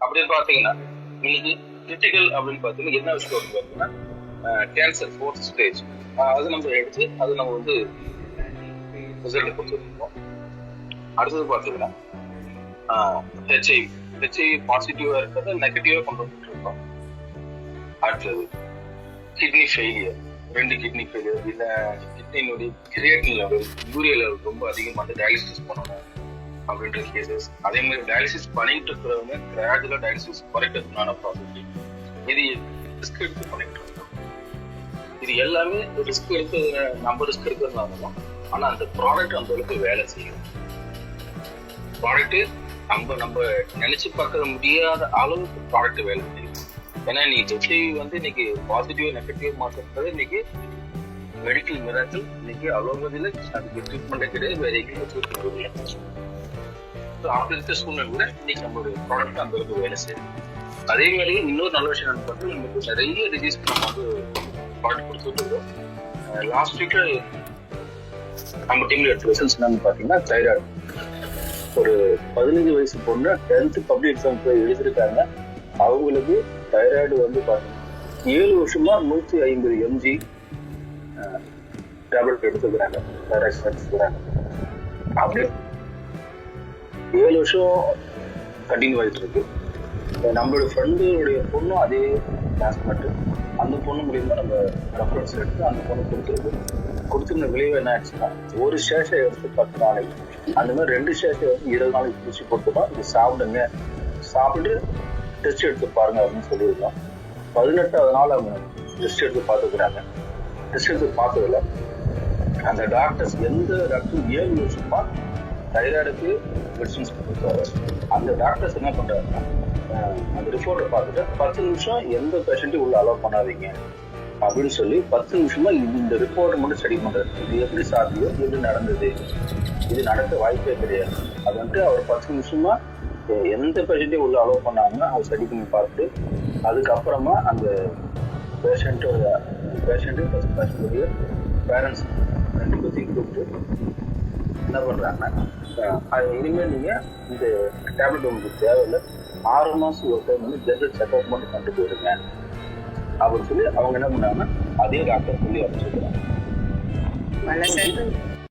அப்படின்னு பாத்தீங்கன்னா இன்னைக்கு கிரிட்டிக்கல் அப்படின்னு பாத்தீங்கன்னா என்ன விஷயம் அப்படின்னு பாத்தீங்கன்னா கேன்சர் 4th ஸ்டேஜ். அது நம்ம எடுத்து அது நம்ம வந்து ரிசல்ட் கொடுத்துருக்கோம். அடுத்தது பாத்தீங்கன்னா ஹெச்ஐவி பாசிட்டிவா இருக்கிறத நெகட்டிவா கொண்டு வந்துட்டு இருக்கோம். அடுத்தது கிட்னி ஃபெயிலியர், 2 கிட்னி ஃபெயிலியர், இல்ல கிட்னியினுடைய கிரியேட்டின் லெவல், யூரியா லெவல் ரொம்ப அதிகமாக டயாலிசிஸ் பண்ணணும் அப்படின்ற கேசஸ். அதே மாதிரி டயாலிசிஸ் பண்ணிட்டு இருக்கிறவங்க கிராஜுவலா டயாலிசிஸ் குறைக்கிறதுனால ப்ராசஸ். இது ரிஸ்க் எடுத்து பண்ணிட்டு இருக்கோம். இது எல்லாமே ரிஸ்க் எடுத்து நம்ம ரிஸ்க் எடுக்கிறதுனால, ஆனா அந்த ப்ராடக்ட் அந்த அளவுக்கு வேலை செய்யும். ப்ராடக்ட் நம்ம நினைச்சு பார்க்க முடியாத அளவுக்கு ப்ராடக்ட் வேலை செய்யும். ஏன்னா இன்னைக்கு ஹெச்ஐவி வந்து இன்னைக்கு பாசிட்டிவ் நெகட்டிவ் மாற்றுறது இன்னைக்கு மெடிக்கல் மிராக்கிள். இன்னைக்கு அலோபதியில அதுக்கு ட்ரீட்மெண்ட்டே கிடையாது, வேற எங்கேயும் ட்ரீட்மெண்ட் இல்லை. அப்படி இருக்க சூழ்நிலை இன்னைக்கு நம்மளுடைய ப்ராடக்ட் அந்த அளவுக்கு வேலை செய்யும். அதே மாதிரி இன்னொரு நல்ல விஷயம் என்னன்னு பார்த்தா, நமக்கு நிறைய டிசீஸ்க்கு நம்ம வந்து ப்ராடக்ட் கொடுத்துட்டு இருக்கோம். லாஸ்ட் வீக்ல நம்ம டீம்ல எடுத்த ரிசல்ட்ஸ் என்னன்னு பார்த்தீங்கன்னா தைராய்டு. ஒரு 15 வயசு பொண்ணு 10th பப்ளிக் எக்ஸாம் போய் எழுதிருக்காங்க. அவங்களுக்கு தைராய்டு வந்து பார்த்தீங்கன்னா 7 வருஷமா 150 mg டேப்லெட் எடுத்துக்கிறாங்க. தைராய்டு எடுத்துக்கிறாங்க. அப்படி 7 வருஷம் கண்டினியூ ஆகிட்டு இருக்கு. நம்மளுடைய ஃப்ரெண்டுடைய பொண்ணும் அதே கிளாஸ்மேட்டு. அந்த பொண்ணு மூலியமா நம்ம ரெஃபரன்ஸ் எடுத்து அந்த பொண்ணு கொடுத்துருந்த விளைவு என்ன ஆச்சுன்னா, ஒரு சேஷை எடுத்து 10 நாளைக்கு, அந்த மாதிரி 2 சேஷை வந்து 20 நாளைக்கு பிடிச்சி கொடுத்துட்டோம். இது சாப்பிடுங்க, சாப்பிட்டு டெஸ்ட் எடுத்து பாருங்க அப்படின்னு சொல்லியிருக்கோம். 18வது நாள் அவங்க டெஸ்ட் எடுத்து பார்த்துக்கிறாங்க. டெஸ்ட் எடுத்து பார்த்ததில்ல அந்த டாக்டர்ஸ் எந்த டாக்டரும் 7 வருஷமா தைராய்டுக்கு மெடிசன்ஸ் கொடுத்தாரு. அந்த டாக்டர்ஸ் என்ன பண்றாருன்னா, அந்த ரிப்போர்ட்டை பார்த்துட்டு 10 நிமிஷம் எந்த பேஷண்ட்டையும் உள்ள அலோவ் பண்ணாதீங்க அப்படின்னு சொல்லி 10 நிமிஷமா இந்த ரிப்போர்ட் மட்டும் ஸ்டடி பண்றாரு. இது எப்படி சாத்தியம், எப்படி நடந்தது, இது நடக்க வாய்ப்பே கிடையாது. அது வந்துட்டு அவர் 10 நிமிஷமா எந்த பேஷண்ட்டையும் உள்ள அலோவ் பண்ணாங்கன்னா அவர் ஸ்டடி பண்ணி பார்த்து அதுக்கப்புறமா அந்த பேஷண்ட்டுடைய பேரண்ட்ஸ் 2 பேர்த்தையும் கூப்பிட்டு என்ன பண்றாங்கன்னா, இனிமேல் நீங்க இந்த டேப்லெட் உங்களுக்கு தேவையில்லை, 6 மாசம் ஒரு டைம் வந்து ஜெனரல் செக்அப் மட்டும் பண்ணிட்டு போயிடுங்க அப்படின்னு சொல்லி அவங்க என்ன பண்ணாங்கன்னா அதே டாக்டர் சொல்லி அமைச்சிருக்கிறாங்க.